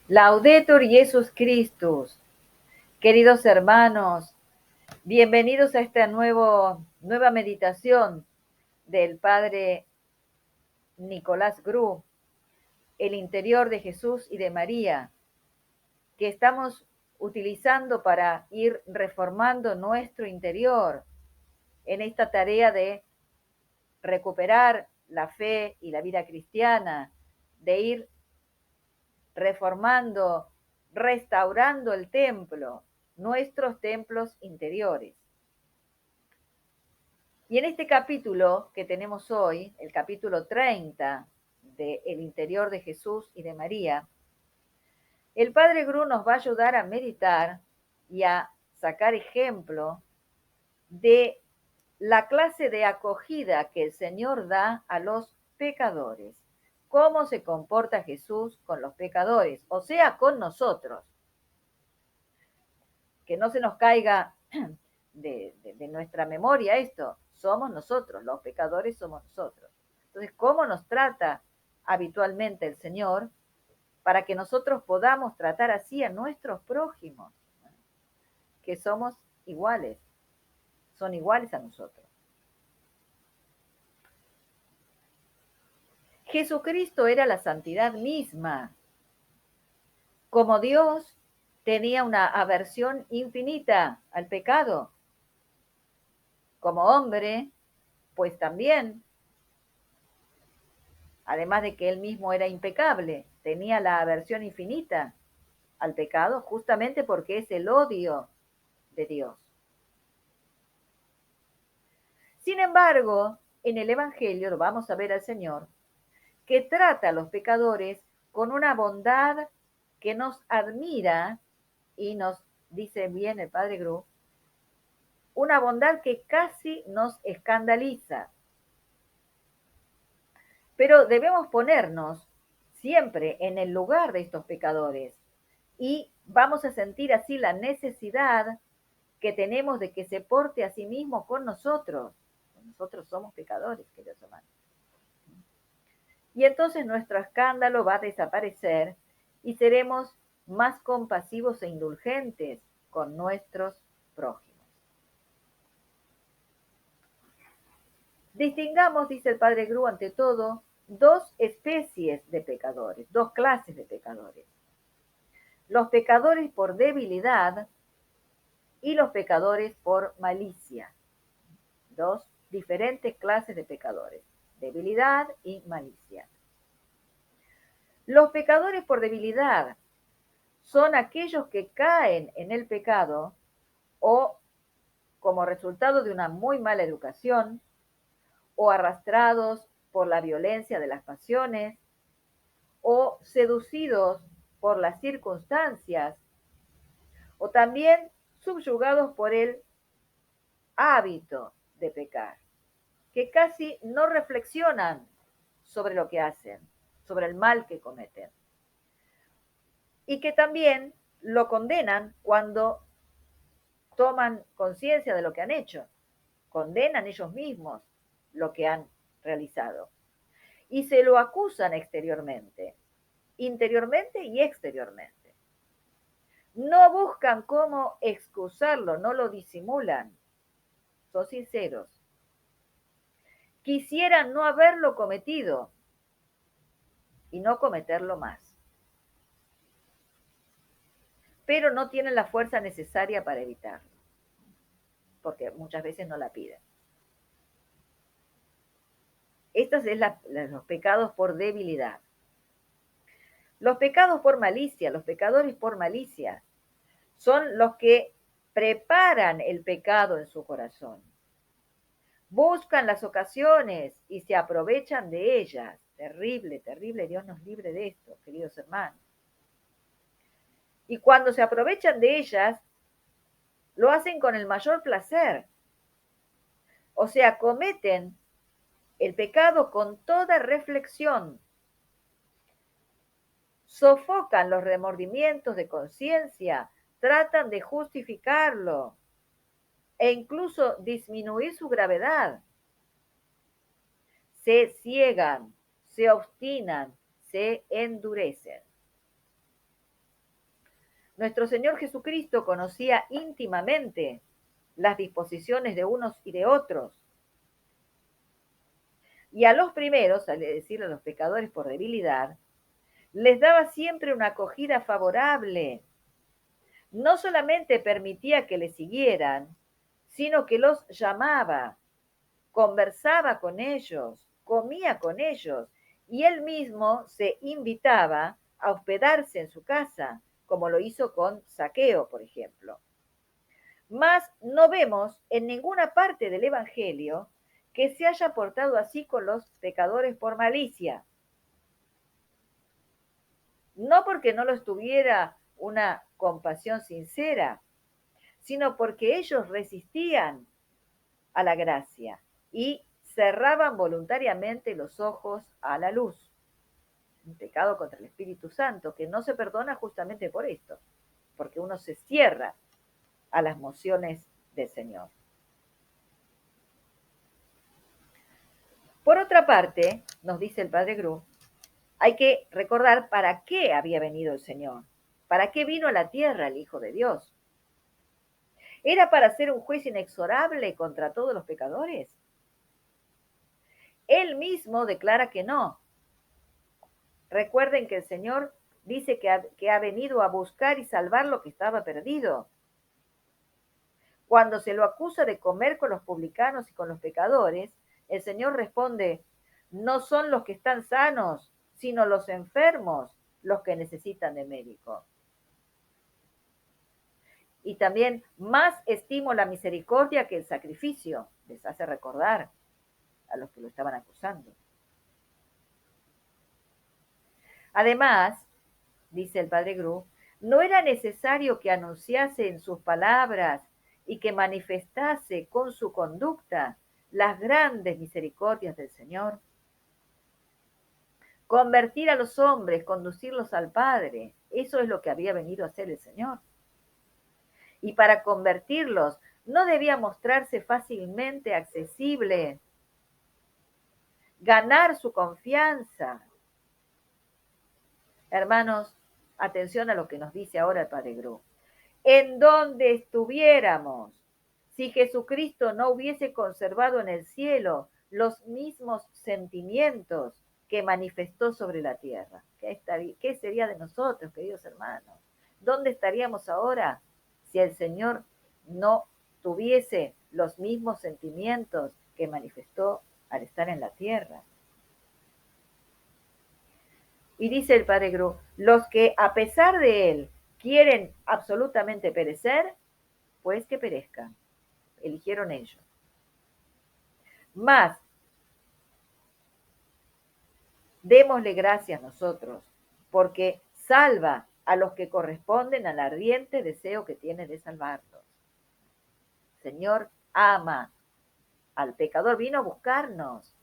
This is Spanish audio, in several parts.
Laudetur Jesus Christus. Queridos hermanos, bienvenidos a esta nueva meditación del Padre Nicolás Gru, el interior de Jesús y de María, que estamos utilizando para ir reformando nuestro interior en esta tarea de recuperar la fe y la vida cristiana, de ir reformando, restaurando el templo, nuestros templos interiores. Y en este capítulo que tenemos hoy, el capítulo 30 de El interior de Jesús y de María, el Padre Gru nos va a ayudar a meditar y a sacar ejemplo de la clase de acogida que el Señor da a los pecadores. Cómo se comporta Jesús con los pecadores, o sea, con nosotros. Que no se nos caiga de nuestra memoria esto. Somos nosotros, los pecadores somos nosotros. Entonces, ¿cómo nos trata habitualmente el Señor para que nosotros podamos tratar así a nuestros prójimos, que somos iguales, son iguales a nosotros? Jesucristo era la santidad misma. Como Dios, tenía una aversión infinita al pecado. Como hombre, pues también, además de que él mismo era impecable, tenía la aversión infinita al pecado justamente porque es el odio de Dios. Sin embargo, en el Evangelio lo vamos a ver al Señor, que trata a los pecadores con una bondad que nos admira y nos dice bien el Padre Gru, una bondad que casi nos escandaliza. Pero debemos ponernos siempre en el lugar de estos pecadores y vamos a sentir así la necesidad que tenemos de que se porte a sí mismo con nosotros. Nosotros somos pecadores, queridos hermanos. Y entonces nuestro escándalo va a desaparecer y seremos más compasivos e indulgentes con nuestros prójimos. Distingamos, dice el Padre Gru, ante todo, dos especies de pecadores, dos clases de pecadores. Los pecadores por debilidad y los pecadores por malicia. Dos diferentes clases de pecadores, debilidad y malicia. Los pecadores por debilidad son aquellos que caen en el pecado o como resultado de una muy mala educación o arrastrados por la violencia de las pasiones o seducidos por las circunstancias o también subyugados por el hábito de pecar, que casi no reflexionan sobre lo que hacen, sobre el mal que cometen, y que también lo condenan cuando toman conciencia de lo que han hecho, condenan ellos mismos lo que han realizado y se lo acusan exteriormente, interiormente y exteriormente. No buscan cómo excusarlo, no lo disimulan, son sinceros. Quisieran no haberlo cometido y no cometerlo más, pero no tienen la fuerza necesaria para evitarlo, porque muchas veces no la piden. Estos son los pecados por debilidad. Los pecados por malicia, los pecadores por malicia, son los que preparan el pecado en su corazón. Buscan las ocasiones y se aprovechan de ellas. Terrible, terrible, Dios nos libre de esto, queridos hermanos. Y cuando se aprovechan de ellas, lo hacen con el mayor placer. O sea, cometen el pecado con toda reflexión. Sofocan los remordimientos de conciencia, tratan de justificarlo e incluso disminuir su gravedad. Se ciegan, se obstinan, se endurecen. Nuestro Señor Jesucristo conocía íntimamente las disposiciones de unos y de otros. Y a los primeros, al decir a los pecadores por debilidad, les daba siempre una acogida favorable. No solamente permitía que le siguieran, sino que los llamaba, conversaba con ellos, comía con ellos, y él mismo se invitaba a hospedarse en su casa, como lo hizo con Zaqueo, por ejemplo. Mas no vemos en ninguna parte del Evangelio que se haya portado así con los pecadores por malicia. No porque no los tuviera una compasión sincera, sino porque ellos resistían a la gracia y cerraban voluntariamente los ojos a la luz. Un pecado contra el Espíritu Santo que no se perdona justamente por esto, porque uno se cierra a las mociones del Señor. Por otra parte, nos dice el Padre Gru, hay que recordar para qué había venido el Señor, para qué vino a la tierra el Hijo de Dios. ¿Era para ser un juez inexorable contra todos los pecadores? Él mismo declara que no. Recuerden que el Señor dice que ha venido a buscar y salvar lo que estaba perdido. Cuando se lo acusa de comer con los publicanos y con los pecadores, el Señor responde, no son los que están sanos, sino los enfermos los que necesitan de médico. Y también más estimo la misericordia que el sacrificio, les hace recordar a los que lo estaban acusando. Además, dice el Padre Gru, no era necesario que anunciase en sus palabras y que manifestase con su conducta las grandes misericordias del Señor. Convertir a los hombres, conducirlos al Padre, eso es lo que había venido a hacer el Señor. Y para convertirlos no debía mostrarse fácilmente accesible, ganar su confianza. Hermanos, atención a lo que nos dice ahora el Padre Gru. En donde estuviéramos, si Jesucristo no hubiese conservado en el cielo los mismos sentimientos que manifestó sobre la tierra, ¿qué sería de nosotros, queridos hermanos? ¿Dónde estaríamos ahora si el Señor no tuviese los mismos sentimientos que manifestó al estar en la tierra? Y dice el Padre Gru, los que a pesar de él quieren absolutamente perecer, pues que perezcan. Eligieron ellos. Más, démosle gracias nosotros, porque salva a los que corresponden al ardiente deseo que tiene de salvarlos. El Señor ama al pecador, vino a buscarnos.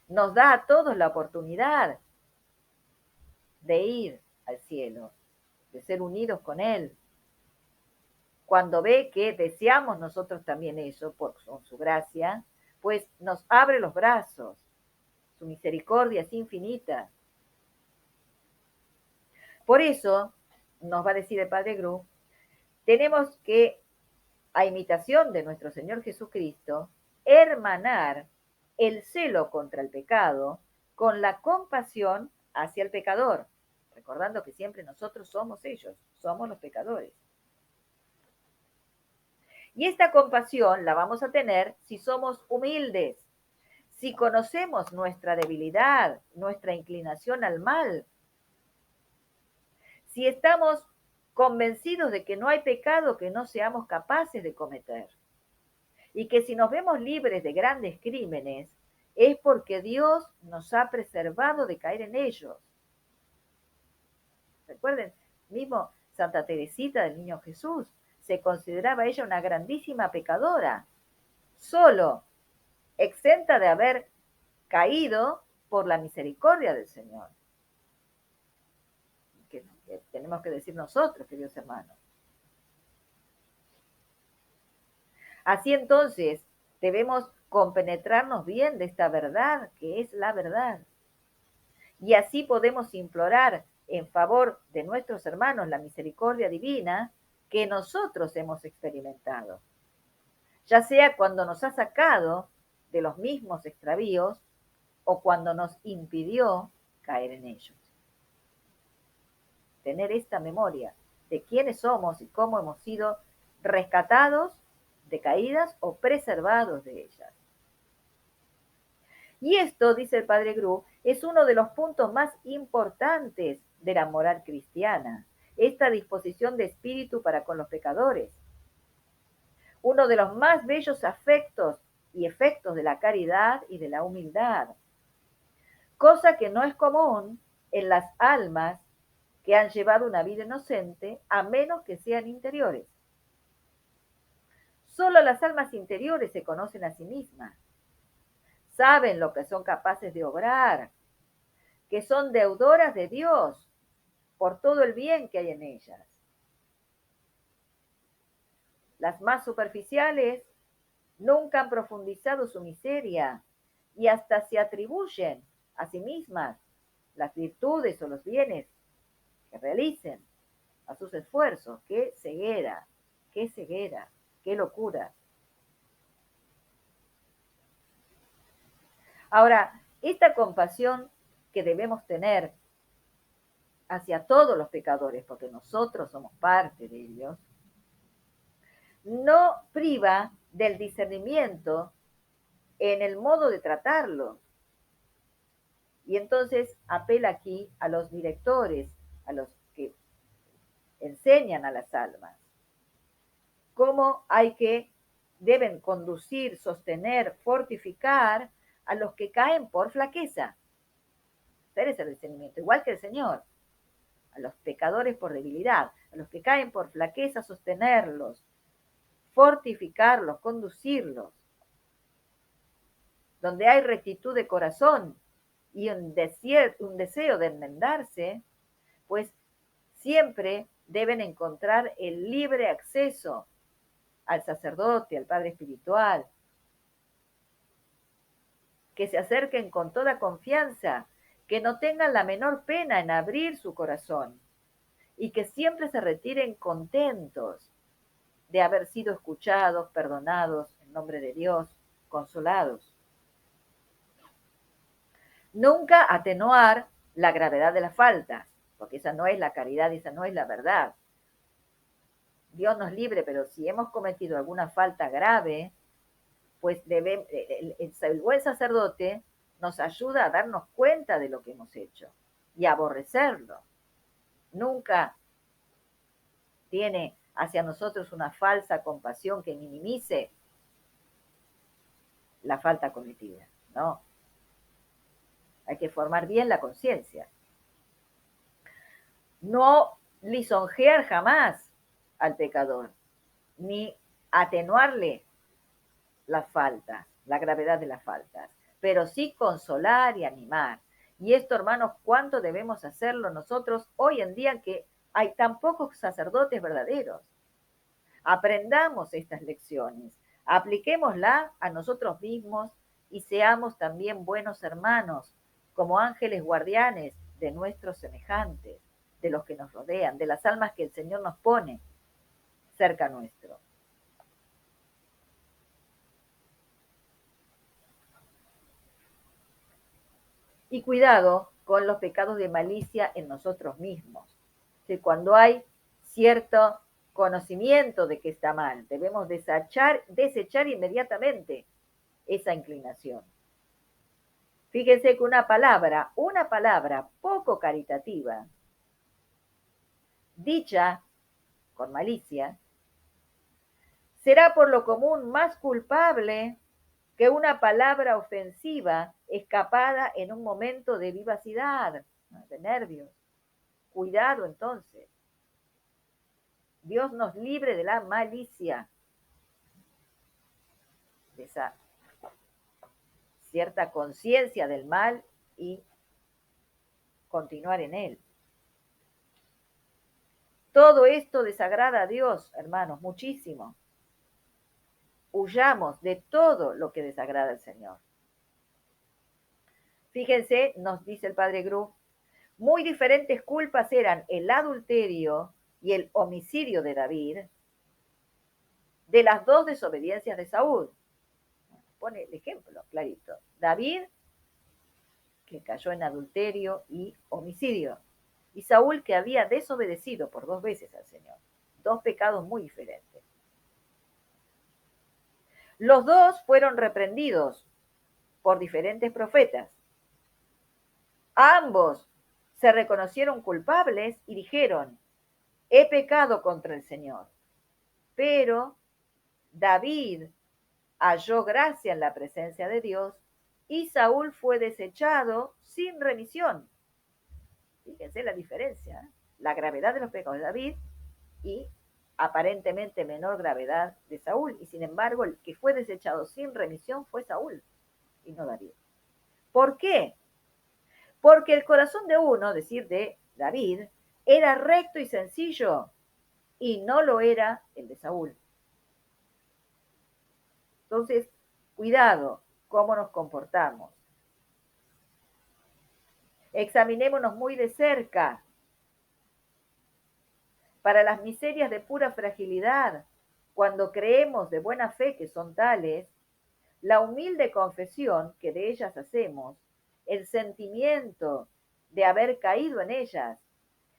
Nos da a todos la oportunidad de ir al cielo, de ser unidos con Él. Cuando ve que deseamos nosotros también eso, por su gracia, pues nos abre los brazos. Su misericordia es infinita. Por eso, nos va a decir el Padre Gru, tenemos que, a imitación de nuestro Señor Jesucristo, hermanar el celo contra el pecado con la compasión hacia el pecador, recordando que siempre nosotros somos ellos, somos los pecadores. Y esta compasión la vamos a tener si somos humildes, si conocemos nuestra debilidad, nuestra inclinación al mal, si estamos convencidos de que no hay pecado que no seamos capaces de cometer, y que si nos vemos libres de grandes crímenes, es porque Dios nos ha preservado de caer en ellos. Recuerden, mismo Santa Teresita del Niño Jesús, se consideraba ella una grandísima pecadora, solo exenta de haber caído por la misericordia del Señor. Que tenemos que decir nosotros, queridos hermanos. Así entonces, debemos compenetrarnos bien de esta verdad, que es la verdad. Y así podemos implorar en favor de nuestros hermanos la misericordia divina que nosotros hemos experimentado, ya sea cuando nos ha sacado de los mismos extravíos o cuando nos impidió caer en ellos. Tener esta memoria de quiénes somos y cómo hemos sido rescatados de caídas o preservados de ellas. Y esto, dice el padre Gru, es uno de los puntos más importantes de la moral cristiana, esta disposición de espíritu para con los pecadores. Uno de los más bellos afectos y efectos de la caridad y de la humildad, cosa que no es común en las almas que han llevado una vida inocente, a menos que sean interiores. Solo las almas interiores se conocen a sí mismas, saben lo que son capaces de obrar, que son deudoras de Dios por todo el bien que hay en ellas. Las más superficiales nunca han profundizado su miseria y hasta se atribuyen a sí mismas las virtudes o los bienes que realicen a sus esfuerzos. ¡Qué ceguera! ¡Qué ceguera! ¡Qué locura! Ahora, esta compasión que debemos tener hacia todos los pecadores, porque nosotros somos parte de ellos, no priva del discernimiento en el modo de tratarlo. Y entonces apela aquí a los directores, a los que enseñan a las almas, cómo deben conducir, sostener, fortificar a los que caen por flaqueza. Ese es el discernimiento, igual que el Señor. A los pecadores por debilidad, a los que caen por flaqueza, sostenerlos, fortificarlos, conducirlos. Donde hay rectitud de corazón y un deseo de enmendarse, pues siempre deben encontrar el libre acceso al sacerdote, al padre espiritual, que se acerquen con toda confianza, que no tengan la menor pena en abrir su corazón y que siempre se retiren contentos de haber sido escuchados, perdonados en nombre de Dios, consolados. Nunca atenuar la gravedad de las faltas, porque esa no es la caridad, esa no es la verdad. Dios nos libre, pero si hemos cometido alguna falta grave, pues el buen sacerdote nos ayuda a darnos cuenta de lo que hemos hecho y a aborrecerlo. Nunca tiene hacia nosotros una falsa compasión que minimice la falta cometida, ¿no? Hay que formar bien la conciencia. No lisonjear jamás al pecador, ni atenuarle las faltas, la gravedad de las faltas, pero sí consolar y animar. Y esto, hermanos, ¿cuánto debemos hacerlo nosotros hoy en día que hay tan pocos sacerdotes verdaderos? Aprendamos estas lecciones, apliquémoslas a nosotros mismos y seamos también buenos hermanos, como ángeles guardianes de nuestros semejantes, de los que nos rodean, de las almas que el Señor nos pone cerca nuestro. Y cuidado con los pecados de malicia en nosotros mismos. Que cuando hay cierto conocimiento de que está mal, debemos desechar inmediatamente esa inclinación. Fíjense que una palabra poco caritativa, dicha con malicia, será por lo común más culpable que una palabra ofensiva escapada en un momento de vivacidad, de nervios. Cuidado entonces. Dios nos libre de la malicia, de esa cierta conciencia del mal y continuar en él. Todo esto desagrada a Dios, hermanos, muchísimo. Huyamos de todo lo que desagrada al Señor. Fíjense, nos dice el padre Gru, Muy diferentes culpas eran el adulterio y el homicidio de David de las dos desobediencias de Saúl. Pone el ejemplo clarito. David, que cayó en adulterio y homicidio, y Saúl, que había desobedecido por 2 veces al Señor. 2 pecados muy diferentes. Los dos fueron reprendidos por diferentes profetas. Ambos se reconocieron culpables y dijeron, he pecado contra el Señor. Pero David halló gracia en la presencia de Dios y Saúl fue desechado sin remisión. Fíjense la diferencia, ¿eh? La gravedad de los pecados de David y aparentemente menor gravedad de Saúl. Y sin embargo, el que fue desechado sin remisión fue Saúl y no David. ¿Por qué? Porque el corazón de uno, es decir, de David, era recto y sencillo y no lo era el de Saúl. Entonces, cuidado cómo nos comportamos. Examinémonos muy de cerca para las miserias de pura fragilidad, cuando creemos de buena fe que son tales, la humilde confesión que de ellas hacemos, el sentimiento de haber caído en ellas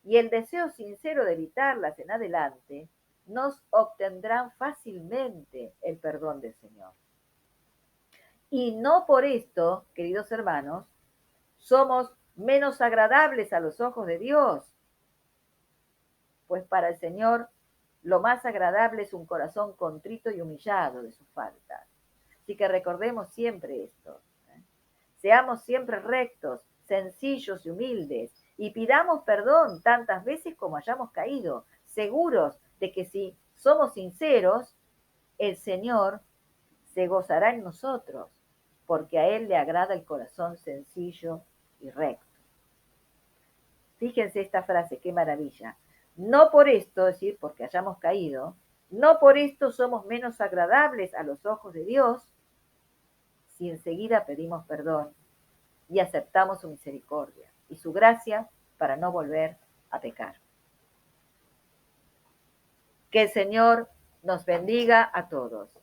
y el deseo sincero de evitarlas en adelante, nos obtendrán fácilmente el perdón del Señor. Y no por esto, queridos hermanos, somos menos agradables a los ojos de Dios, pues para el Señor lo más agradable es un corazón contrito y humillado de sus faltas. Así que recordemos siempre esto. Seamos siempre rectos, sencillos y humildes y pidamos perdón tantas veces como hayamos caído, seguros de que si somos sinceros, el Señor se gozará en nosotros, porque a Él le agrada el corazón sencillo y recto. Fíjense esta frase, qué maravilla. No por esto, es decir, porque hayamos caído, no por esto somos menos agradables a los ojos de Dios, si enseguida pedimos perdón y aceptamos su misericordia y su gracia para no volver a pecar. Que el Señor nos bendiga a todos.